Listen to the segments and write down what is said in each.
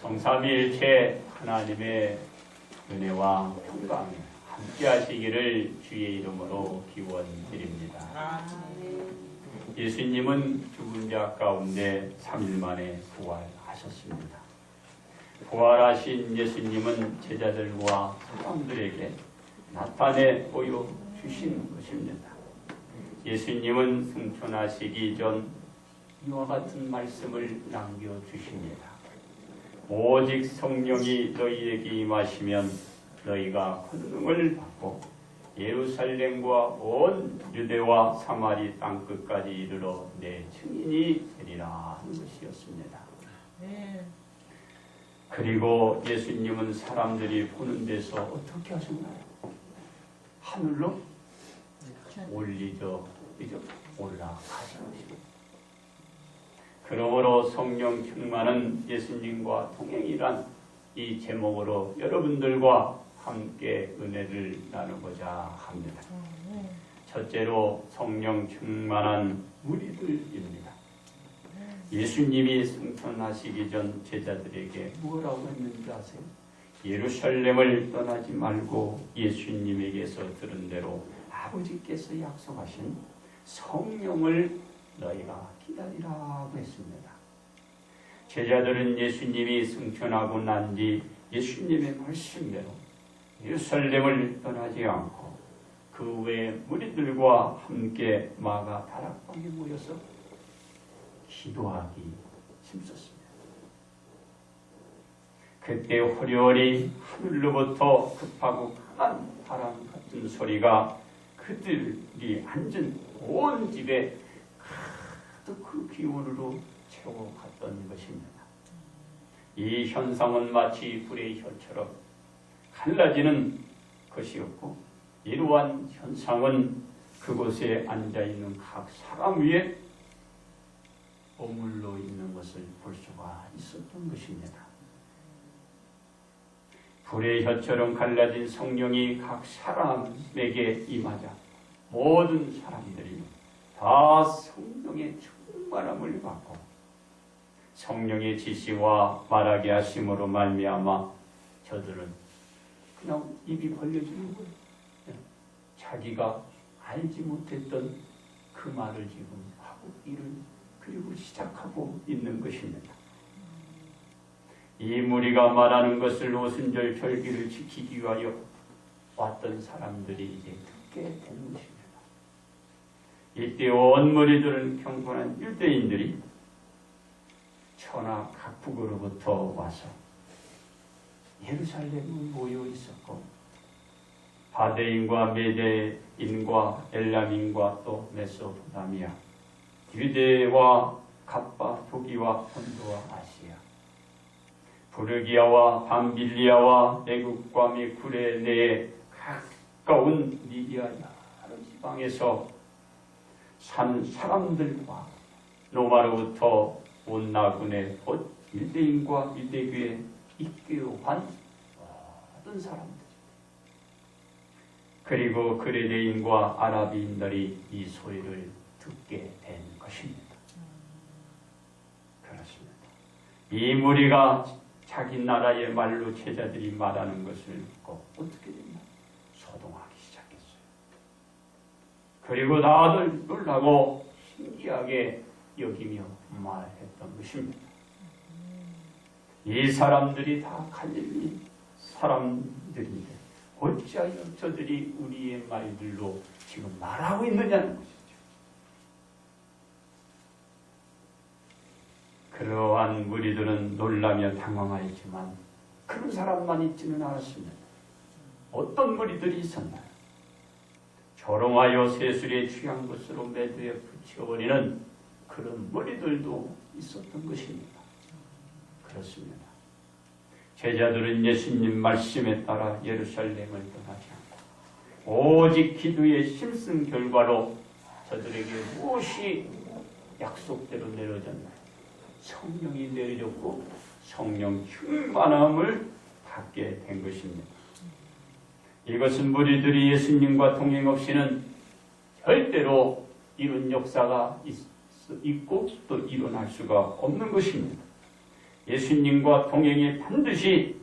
성삼위일체 하나님의 은혜와 평강이 함께 하시기를 주의 이름으로 기원드립니다. 예수님은 죽은 자 가운데 3일 만에 부활하셨습니다. 부활하신 예수님은 제자들과 사람들에게 나타내 보여주시는 것입니다. 예수님은 승천하시기 전 이와 같은 말씀을 남겨주십니다. 오직 성령이 너희에게 임하시면 너희가 권능을 받고 예루살렘과 온 유대와 사마리 땅끝까지 이르러 내 증인이 되리라 하는 것이었습니다. 그리고 예수님은 사람들이 보는 데서 어떻게 하셨나요? 하늘로 올라가신 것입니다. 그러므로 성령 충만은 예수님과 동행이란 이 제목으로 여러분들과 함께 은혜를 나누고자 합니다. 첫째로 성령 충만한 무리들입니다. 예수님이 승천하시기 전 제자들에게 뭐라고 했는지 아세요? 예루살렘을 떠나지 말고 예수님에게서 들은 대로 아버지께서 약속하신 성령을 너희가 기다리라고 했습니다. 제자들은 예수님이 승천하고 난 뒤 예수님의 말씀대로 예루살렘을 떠나지 않고 그 외 무리들과 함께 마가 다락방에 모여서 기도하기 힘썼습니다. 그때 화려히 하늘로부터 급하고 강한 바람 같은 소리가 그들이 앉은 온 집에 가득 그 기운으로 채워갔던 것입니다. 이 현상은 마치 불의 혀처럼 갈라지는 것이었고, 이러한 현상은 그곳에 앉아있는 각 사람 위에 머물러 있는 것을 볼 수가 있었던 것입니다. 불의 혀처럼 갈라진 성령이 각 사람에게 임하자 모든 사람들이 다 성령의 충만함을 받고 성령의 지시와 말하게 하심으로 말미암아 저들은 그냥 입이 벌려지는 거예요. 자기가 알지 못했던 그 말을 지금 하고 일을 그리고 시작하고 있는 것입니다. 이 무리가 말하는 것을 오순절 절기를 지키기 위하여 왔던 사람들이 이제 듣게 되는 것입니다. 이때 온 무리들은 경건한 유대인들이 천하 각국으로부터 와서 예루살렘에 모여 있었고, 바데인과 메데인과 엘람인과 또 메소포타미아, 유대와 갑바도기와 본도와 아시아, 부르기아와 밤빌리아와 애국과 구레네의 가까운 리비아 여러 지방에서 산 사람들과 로마로부터 온 나군의 곧 유대인과 유대교에 입교한 모든 사람들, 그리고 그레네인과 아라비인들이 이 소리를 듣게 된 것입니다. 그렇습니다. 이 무리가 자기 나라의 말로 제자들이 말하는 것을 듣고 어떻게 됐나? 소동하기 시작했어요. 그리고 다들 놀라고 신기하게 여기며 말했던 것입니다. 이 사람들이 다 갈릴리 사람들인데 어찌하여 저들이 우리의 말들로 지금 말하고 있느냐는 것이죠. 그러한 무리들은 놀라며 당황하였지만 그런 사람만 있지는 않았습니다. 어떤 무리들이 있었나요? 조롱하여 세술에 취한 것으로 매두에 붙여버리는 그런 무리들도 있었던 것입니다. 그렇습니다. 제자들은 예수님 말씀에 따라 예루살렘을 떠나지 않고 오직 기도에 힘쓴 결과로 저들에게 무엇이 약속대로 내려졌나요? 성령이 내려졌고 성령 충만함을 받게 된 것입니다. 이것은 무리들이 예수님과 동행 없이는 절대로 이런 역사가 있고 또 일어날 수가 없는 것입니다. 예수님과 동행에 반드시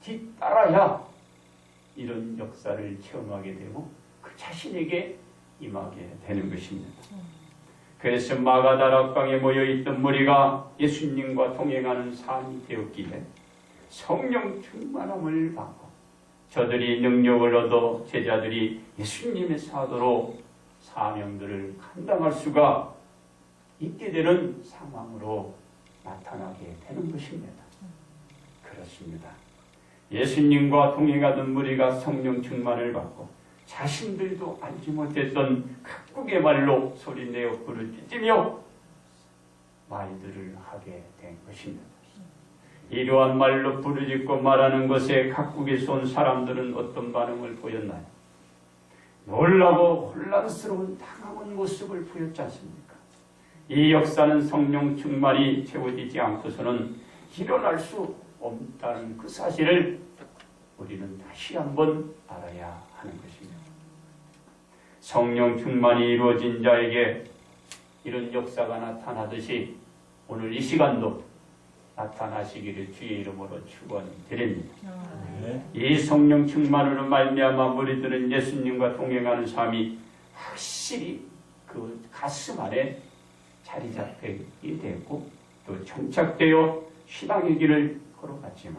뒤따라야 이런 역사를 체험하게 되고 그 자신에게 임하게 되는 것입니다. 그래서 마가다락방에 모여있던 무리가 예수님과 동행하는 삶이 되었기에 성령 충만함을 받고 저들이 능력을 얻어 제자들이 예수님의 사도로 사명들을 감당할 수가 있게 되는 상황으로 나타나게 되는 것입니다. 그렇습니다. 예수님과 동행하던 무리가 성령 충만을 받고 자신들도 알지 못했던 각국의 말로 소리내어 부르짖으며 말들을 하게 된 것입니다. 이러한 말로 부르짖고 말하는 것에 각국에서 온 사람들은 어떤 반응을 보였나요? 놀라고 혼란스러운 당황한 모습을 보였지 않습니까? 이 역사는 성령 충만이 채워지지 않고서는 일어날 수 없다는 그 사실을 우리는 다시 한번 알아야 하는 것입니다. 성령 충만이 이루어진 자에게 이런 역사가 나타나듯이 오늘 이 시간도 나타나시기를 주의 이름으로 축원드립니다. 이 성령 충만으로 말미암아 무리들은 예수님과 동행하는 삶이 확실히 그 가슴 안에 자리 잡히게 되었고 또 정착되어 신앙의 길을 걸어갔지만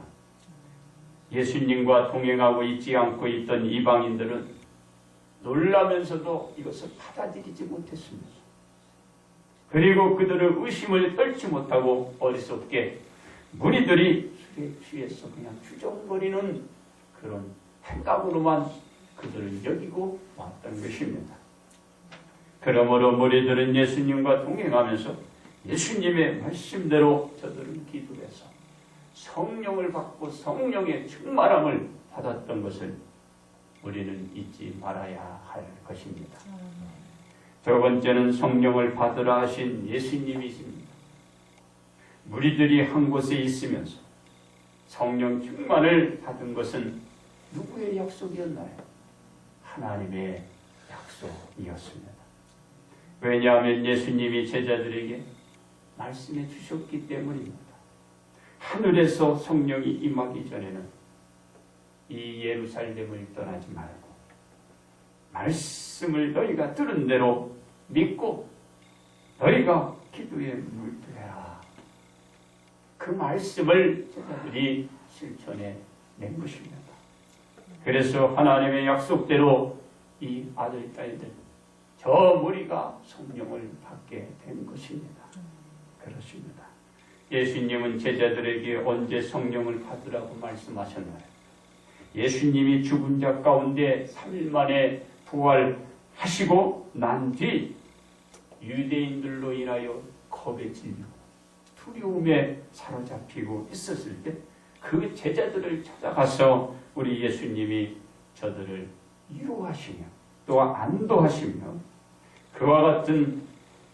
예수님과 동행하고 있지 않고 있던 이방인들은 놀라면서도 이것을 받아들이지 못했습니다. 그리고 그들은 의심을 떨지 못하고 어리석게 무리들이 술에 취해서 그냥 주정거리는 그런 생각으로만 그들은 여기고 왔던 것입니다. 그러므로 무리들은 예수님과 동행하면서 예수님의 말씀대로 저들은 기도해서 성령을 받고 성령의 충만함을 받았던 것을 우리는 잊지 말아야 할 것입니다. 두 번째는 성령을 받으라 하신 예수님이십니다. 무리들이 한 곳에 있으면서 성령 충만을 받은 것은 누구의 약속이었나요? 하나님의 약속이었습니다. 왜냐하면 예수님이 제자들에게 말씀해 주셨기 때문입니다. 하늘에서 성령이 임하기 전에는 이 예루살렘을 떠나지 말고 말씀을 너희가 들은 대로 믿고 너희가 기도에 물들여라. 그 말씀을 제자들이 실천해 낸 것입니다. 그래서 하나님의 약속대로 이 아들, 딸들, 저 무리가 성령을 받게 된 것입니다. 그렇습니다. 예수님은 제자들에게 언제 성령을 받으라고 말씀하셨나요? 예수님이 죽은 자 가운데 3일 만에 부활하시고 난 뒤 유대인들로 인하여 겁에 질리고 두려움에 사로잡히고 있었을 때 그 제자들을 찾아가서 우리 예수님이 저들을 위로하시며 또 안도하시며 그와 같은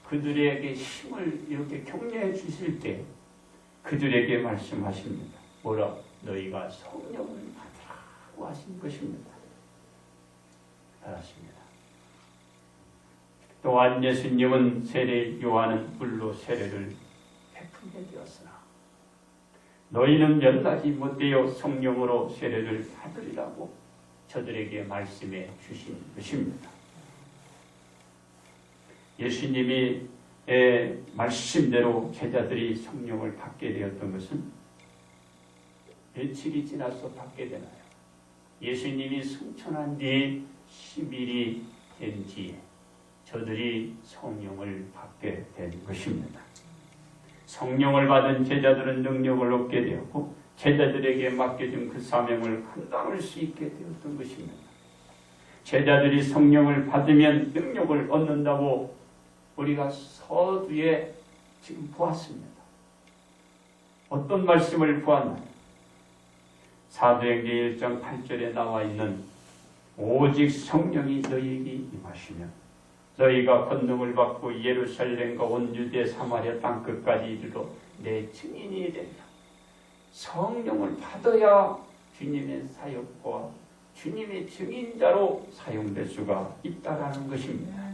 그들에게 힘을 이렇게 격려해 주실 때 그들에게 말씀하십니다. 뭐라? 너희가 성령을 받으라고 하신 것입니다. 알았습니다. 또한 예수님은 세례 요한은 물로 세례를 베풀게 되었으나 너희는 연락이 못되어 성령으로 세례를 받으리라고 저들에게 말씀해 주신 것입니다. 예수님이 말씀대로 제자들이 성령을 받게 되었던 것은 며칠이 지나서 받게 되나요? 예수님이 승천한 뒤 10일이 된 뒤에 저들이 성령을 받게 된 것입니다. 성령을 받은 제자들은 능력을 얻게 되었고 제자들에게 맡겨진 그 사명을 감당할 수 있게 되었던 것입니다. 제자들이 성령을 받으면 능력을 얻는다고 우리가 서두에 지금 보았습니다. 어떤 말씀을 보았나요? 사도행전 1장 8절에 나와 있는 오직 성령이 너희에게 임하시면 너희가 권능을 받고 예루살렘과 온 유대 사마리아 땅끝까지 이르러 내 증인이 된다. 성령을 받아야 주님의 사역과 주님의 증인자로 사용될 수가 있다라는 것입니다.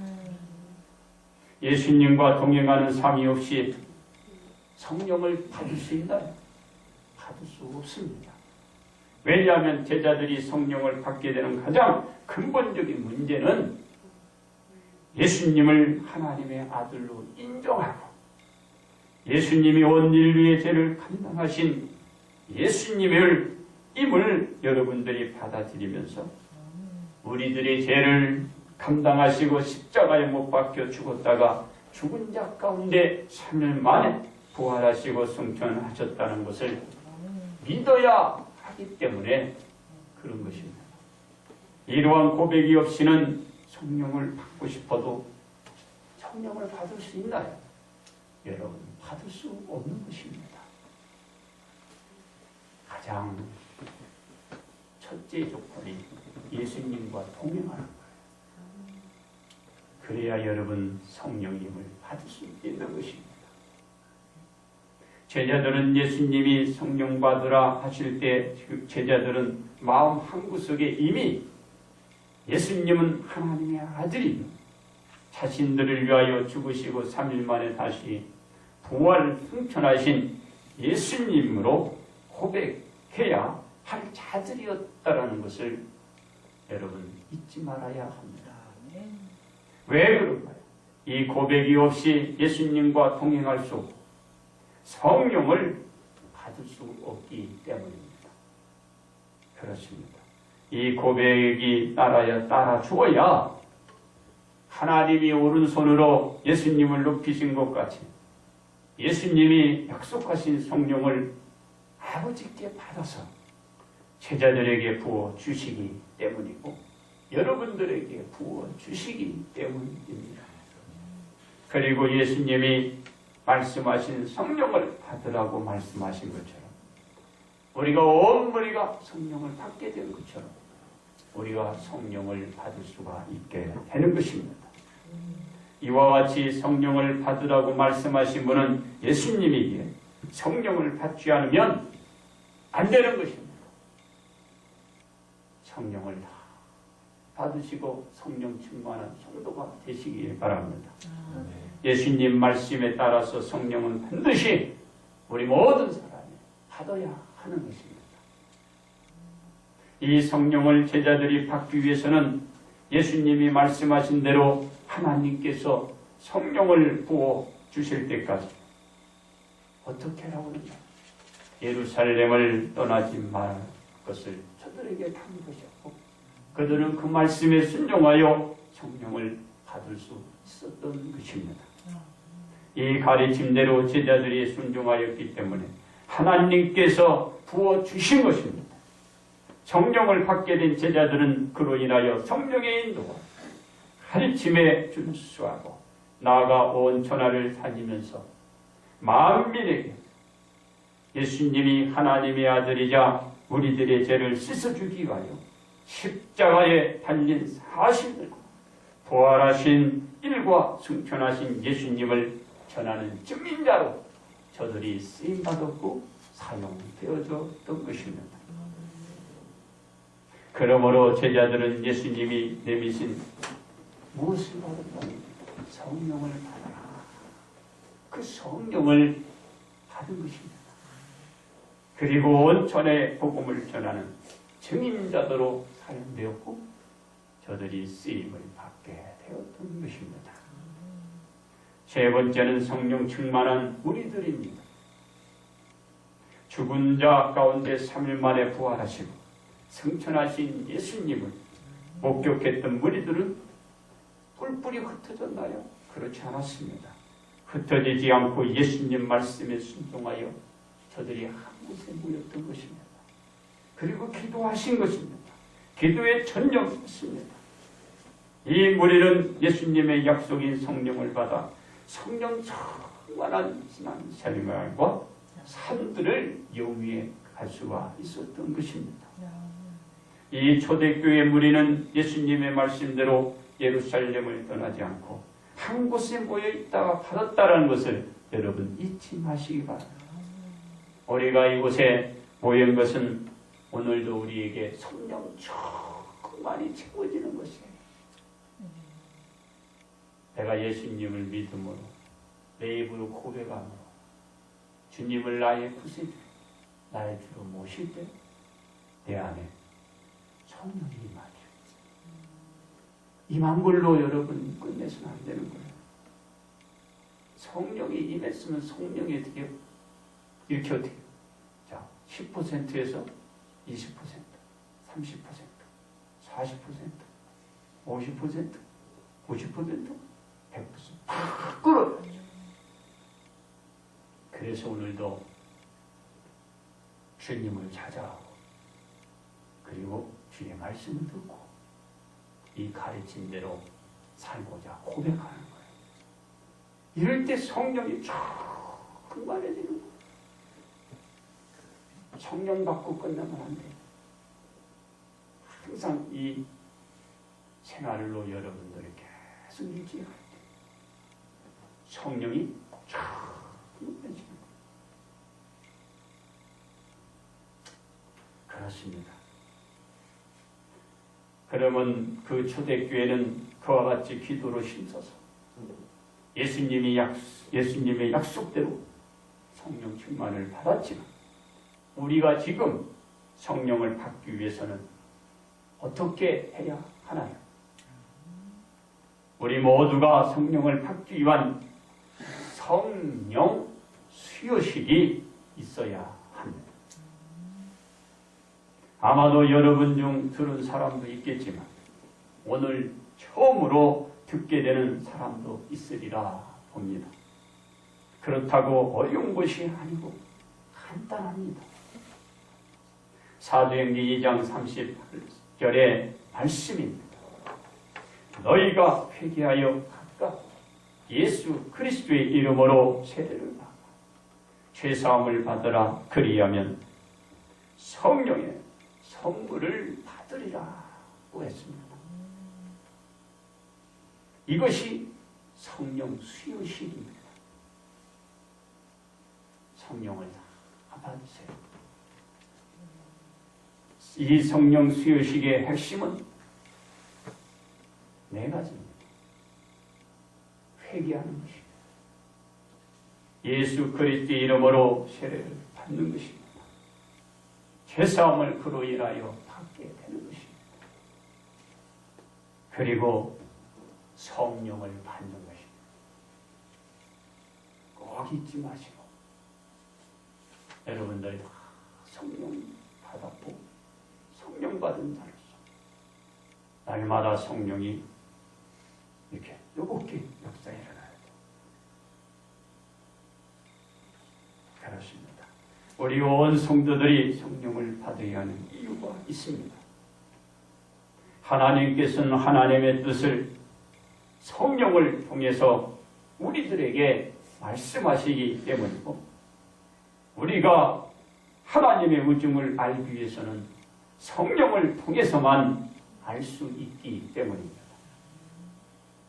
예수님과 동행하는 삶이 없이 성령을 받을 수 있나요? 없습니다. 왜냐하면 제자들이 성령을 받게 되는 가장 근본적인 문제는 예수님을 하나님의 아들로 인정하고 예수님이 온 인류의 죄를 감당하신 예수님을 임을 여러분들이 받아들이면서 우리들의 죄를 감당하시고 십자가에 못 박혀 죽었다가 죽은 자 가운데 3일 만에 부활하시고 승천하셨다는 것을 믿어야 하기 때문에 그런 것입니다. 이러한 고백이 없이는 성령을 받고 싶어도 성령을 받을 수 있나요? 여러분, 받을 수 없는 것입니다. 가장 첫째 조건이 예수님과 동행하는 거예요. 그래야 여러분 성령님을 받을 수 있는 것입니다. 제자들은 예수님이 성령 받으라 하실 때 제자들은 마음 한구석에 이미 예수님은 하나님의 아들이며 자신들을 위하여 죽으시고 3일 만에 다시 부활 승천하신 예수님으로 고백해야 할 자들이었다라는 것을 여러분 잊지 말아야 합니다. 왜 그런가요? 이 고백이 없이 예수님과 동행할 수 없고 성령을 받을 수 없기 때문입니다. 그렇습니다. 이 고백이 따라 주어야 하나님이 오른손으로 예수님을 높이신 것 같이 예수님이 약속하신 성령을 아버지께 받아서 제자들에게 부어 주시기 때문이고 여러분들에게 부어 주시기 때문입니다. 그리고 예수님이 말씀하신 성령을 받으라고 말씀하신 것처럼 우리가 온 무리가 성령을 받게 된 것처럼 우리가 성령을 받을 수가 있게 되는 것입니다. 이와 같이 성령을 받으라고 말씀하신 분은 예수님이기에 성령을 받지 않으면 안 되는 것입니다. 성령을 다 받으시고 성령 충만한 성도가 되시기 바랍니다. 예수님 말씀에 따라서 성령은 반드시 우리 모든 사람이 받아야 하는 것입니다. 이 성령을 제자들이 받기 위해서는 예수님이 말씀하신 대로 하나님께서 성령을 부어 주실 때까지 어떻게 하라고 하느냐? 예루살렘을 떠나지 말 것을 저들에게 당부하셨고 그들은 그 말씀에 순종하여 성령을 받을 수 있었던 것입니다. 이 가르침대로 제자들이 순종하였기 때문에 하나님께서 부어주신 것입니다. 성령을 받게 된 제자들은 그로 인하여 성령의 인도와 가르침에 준수하고 나아가 온 천하를 다니면서 만민에게 예수님이 하나님의 아들이자 우리들의 죄를 씻어주기 위하여 십자가에 달린 사실들과 부활하신 일과 승천하신 예수님을 전하는 증인자로 저들이 쓰임받았고 사용되어졌던 것입니다. 그러므로 제자들은 예수님이 내미신 무엇을 받았다? 성령을 받아라. 그 성령을 받은 것입니다. 그리고 온천의 복음을 전하는 증인자도로 사용되었고 저들이 쓰임을 받게 되었던 것입니다. 세 번째는 성령 충만한 우리들입니다. 죽은 자 가운데 3일 만에 부활하시고 승천하신 예수님을 목격했던 무리들은 뿔뿔이 흩어졌나요? 그렇지 않았습니다. 흩어지지 않고 예수님 말씀에 순종하여 저들이 한 곳에 모였던 것입니다. 그리고 기도하신 것입니다. 기도에 전념했습니다. 이 무리는 예수님의 약속인 성령을 받아 성령 충만한 신앙생활과 삶들을 영위해 갈 수가 있었던 것입니다. 이 초대교회 무리는 예수님의 말씀대로 예루살렘을 떠나지 않고 한 곳에 모여 있다가 받았다는 것을 여러분 잊지 마시기 바랍니다. 우리가 이곳에 모인 것은 오늘도 우리에게 성령 충만히 채워지는 것이에요. 내가 예수님을 믿음으로 내 입으로 고백함으로 주님을 나의 구세주 나의 주로 모실 때 내 안에 성령이 임하리라. 임한 걸로 여러분 끝내서는 안 되는 거예요. 성령이 임했으면 성령이 어떻게 이렇게 어떻게 자 10%에서 20%, 30%, 40%, 50%, 90%, 100% 팍 끌어요. 그래서 오늘도 주님을 찾아가고 그리고 주의 말씀을 듣고 이 가르친 대로 살고자 고백하는 거예요. 이럴 때 성령이 쫙 충만해지는 거예요. 성령 받고 끝나면 안 돼요. 항상 이 생활로 여러분들이 계속 유지해야 돼요. 성령이 쫙 충만해지는 거예요. 그렇습니다. 그러면 그 초대교회는 그와 같이 기도로 힘써서 예수님의 약속대로 성령 충만을 받았지만 우리가 지금 성령을 받기 위해서는 어떻게 해야 하나요? 우리 모두가 성령을 받기 위한 성령 수요식이 있어야 합니다. 아마도 여러분 중 들은 사람도 있겠지만 오늘 처음으로 듣게 되는 사람도 있으리라 봅니다. 그렇다고 어려운 것이 아니고 간단합니다. 사도행전 2장 30절의 말씀입니다. 너희가 회개하여 각각 예수 그리스도의 이름으로 세례를 받고 죄사함을 받으라. 그리하면 성령의 선물을 받으리라고 했습니다. 이것이 성령 수요식입니다. 성령을 다 받으세요. 이 성령 수요식의 핵심은 네 가지입니다. 회개하는 것입니다. 예수 그리스도의 이름으로 세례를 받는 것입니다. 죄사함을 그로 인하여 받게 되는 것입니다. 그리고 성령을 받는 것입니다. 꼭 잊지 마시고 여러분들이 다 성령 받았고 성령 받은 자로서 날마다 성령이 이렇게 뜨겁게 역사에 일어나야 돼요. 그렇습니다. 우리 온 성도들이 성령을 받아야 하는 이유가 있습니다. 하나님께서는 하나님의 뜻을 성령을 통해서 우리들에게 말씀하시기 때문이고 우리가 하나님의 의중을 알기 위해서는 성령을 통해서만 알 수 있기 때문입니다.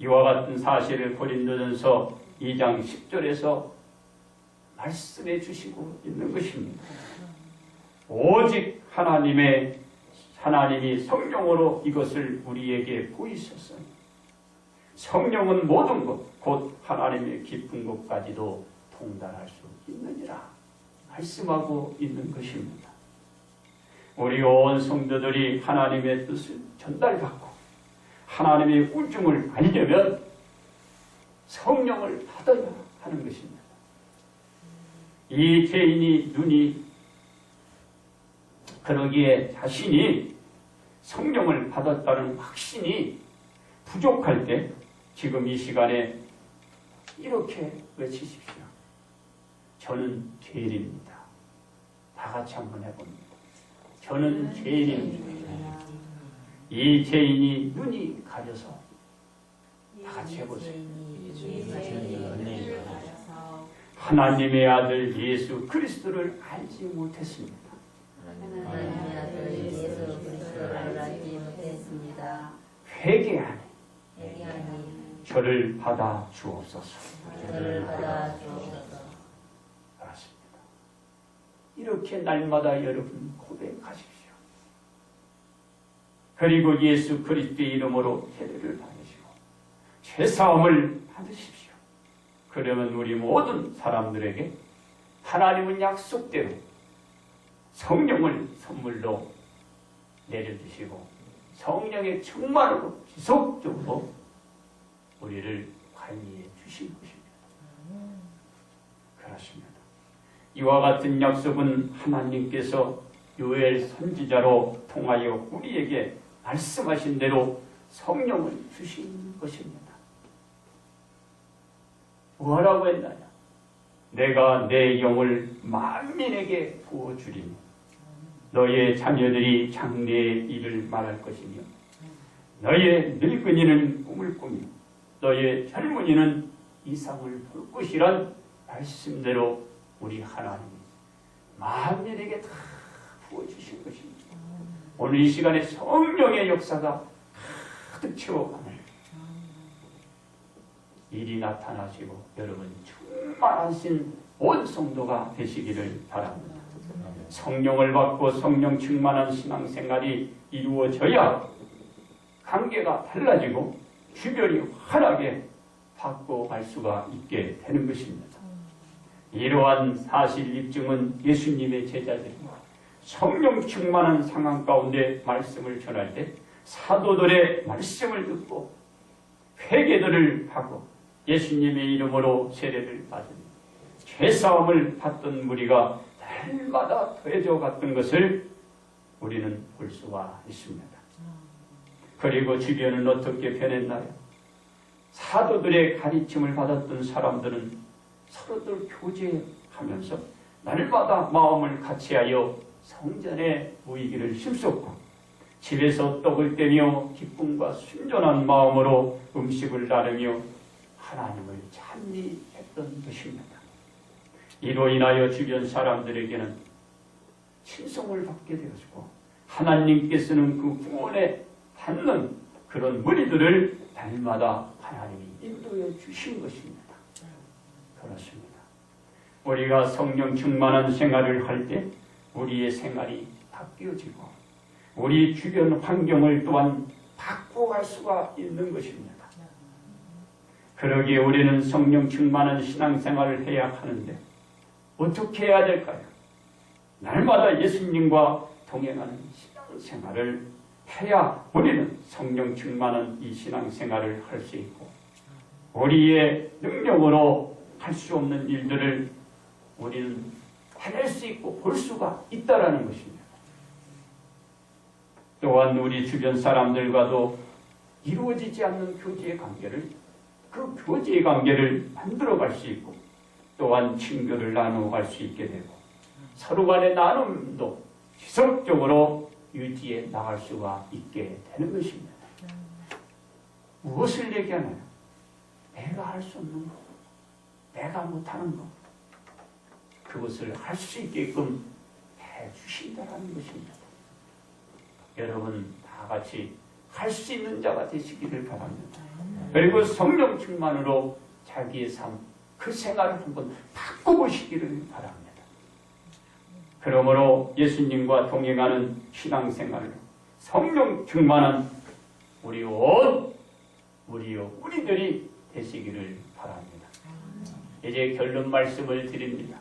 이와 같은 사실을 고린도전서 2장 10절에서 말씀해 주시고 있는 것입니다. 오직 하나님이 성령으로 이것을 우리에게 보이셨어요. 성령은 모든 것, 곧 하나님의 깊은 것까지도 통달할 수 있느니라 말씀하고 있는 것입니다. 우리 온 성도들이 하나님의 뜻을 전달받고 하나님의 의중을 알려면 성령을 받아야 하는 것입니다. 이 죄인이 눈이 그러기에 자신이 성령을 받았다는 확신이 부족할 때 지금 이 시간에 이렇게 외치십시오. 저는 죄인입니다. 다 같이 한번 해봅니다. 저는 죄인입니다. 이 죄인이 눈이 가려서 다 같이 해보세요. 하나님의 아들 예수 그리스도를 알지 못했습니다. 하나님의 아들 예수 그리스도를 알지 못했습니다. 회개하니 회개하니 저를 받아 주옵소서. 저를 받아 주옵소서. 그렇습니다. 이렇게 날마다 여러분 고백하십시오. 그리고 예수 그리스도의 이름으로 세례를 받으시고 죄사함을 받으십시오. 그러면 우리 모든 사람들에게 하나님은 약속대로 성령을 선물로 내려주시고 성령의 충만으로 지속적으로 우리를 관리해 주신 것입니다. 그렇습니다. 이와 같은 약속은 하나님께서 요엘 선지자로 통하여 우리에게 말씀하신 대로 성령을 주신 것입니다. 뭐라고 했나요? 내가 내 영을 만민에게 부어주리니 너의 자녀들이 장래의 일을 말할 것이며 너의 늙은이는 꿈을 꾸며 너의 젊은이는 이상을 볼 것이란 말씀대로 우리 하나님이 만민에게 다 부어주신 것입니다. 오늘 이 시간에 성령의 역사가 가득 채워가는 일이 나타나시고 여러분 충만하신 온 성도가 되시기를 바랍니다. 성령을 받고 성령 충만한 신앙생활이 이루어져야 관계가 달라지고 주변이 환하게 바꿔갈 수가 있게 되는 것입니다. 이러한 사실 입증은 예수님의 제자들이 성령 충만한 상황 가운데 말씀을 전할 때 사도들의 말씀을 듣고 회개들을 하고 예수님의 이름으로 세례를 받으며 죄사함을 받던 무리가 날마다 더해져 갔던 것을 우리는 볼 수가 있습니다. 그리고 주변은 어떻게 변했나요? 사도들의 가르침을 받았던 사람들은 서로들 교제하면서 날마다 마음을 같이하여 성전에 모이기를 힘썼고 집에서 떡을 떼며 기쁨과 순전한 마음으로 음식을 나누며 하나님을 찬미했던 것입니다. 이로 인하여 주변 사람들에게는 친송을 받게 되었고 하나님께서는 그 구원에 받는 그런 무리들을 날마다 하나님이 인도해 주신 것입니다. 그렇습니다. 우리가 성령 충만한 생활을 할 때 우리의 생활이 바뀌어지고 우리 주변 환경을 또한 바꿔갈 수가 있는 것입니다. 그러기에 우리는 성령 충만한 신앙생활을 해야 하는데 어떻게 해야 될까요? 날마다 예수님과 동행하는 신앙생활을 해야 우리는 성령 충만한 이 신앙생활을 할 수 있고 우리의 능력으로 할 수 없는 일들을 우리는 해낼 수 있고 볼 수가 있다라는 것입니다. 또한 우리 주변 사람들과도 이루어지지 않는 교제의 관계를 그 교제의 관계를 만들어갈 수 있고 또한 친교를 나누어 갈 수 있게 되고 서로 간의 나눔도 지속적으로 유지해 나갈 수가 있게 되는 것입니다. 무엇을 얘기하나요? 내가 할 수 없는 것, 내가 못하는 것, 그것을 할 수 있게끔 해주신다는 것입니다. 여러분 다 같이 할 수 있는 자가 되시기를 바랍니다. 그리고 성령 충만으로 자기의 삶, 그 생활을 한번 바꿔보시기를 바랍니다. 그러므로 예수님과 동행하는 신앙생활을 성령 충만한 우리들이 되시기를 바랍니다. 이제 결론 말씀을 드립니다.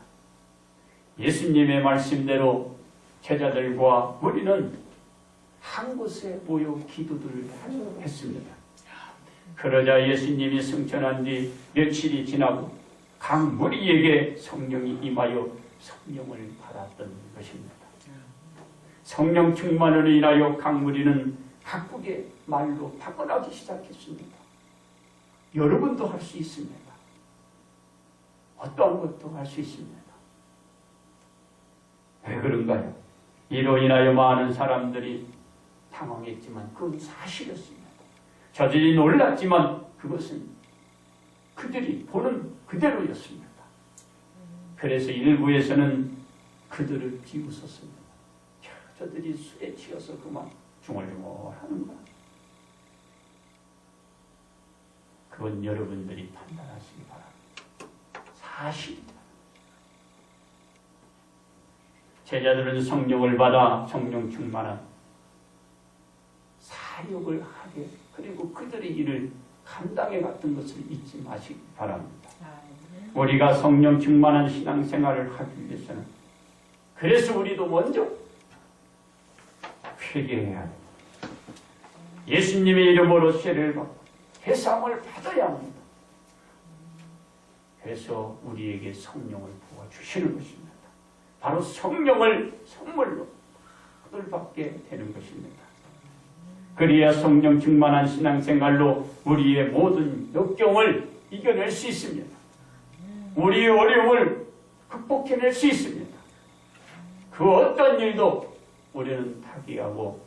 예수님의 말씀대로 제자들과 우리는 한 곳에 모여 기도들을 했습니다. 그러자 예수님이 승천한 뒤 며칠이 지나고 각 무리에게 성령이 임하여 성령을 받았던 것입니다. 성령 충만으로 인하여 각 무리는 각국의 말로 방언하기 시작했습니다. 여러분도 할 수 있습니다. 어떠한 것도 할 수 있습니다. 왜 그런가요? 이로 인하여 많은 사람들이 당황했지만 그건 사실이었습니다. 저들이 놀랐지만 그것은 그들이 보는 그대로였습니다. 그래서 일부에서는 그들을 비웃었습니다. 저들이 술에 취해서 그만 중얼중얼하는가. 그건 여러분들이 판단하시기 바랍니다. 사실이다. 제자들은 성령을 받아 성령 충만한 사역을 하게 그리고 그들의 일을 감당해 갔던 것을 잊지 마시기 바랍니다. 우리가 성령 충만한 신앙생활을 하기 위해서는 그래서 우리도 먼저 회개해야 합니다. 예수님의 이름으로 죄를 받고 회상을 받아야 합니다. 그래서 우리에게 성령을 부어주시는 것입니다. 바로 성령을 선물로 받게 되는 것입니다. 그래야 성령 충만한 신앙생활로 우리의 모든 역경을 이겨낼 수 있습니다. 우리의 어려움을 극복해낼 수 있습니다. 그 어떤 일도 우리는 타개하고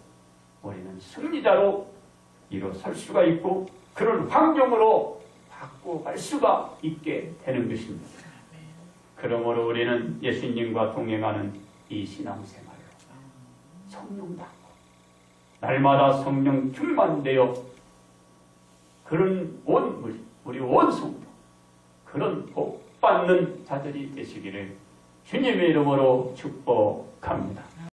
우리는 승리자로 일어설 수가 있고 그런 환경으로 바꿔갈 수가 있게 되는 것입니다. 그러므로 우리는 예수님과 동행하는 이 신앙생활로 성령 받고 날마다 성령 충만되어 그런 우리 온 성도 그런 복 받는 자들이 되시기를 주님의 이름으로 축복합니다.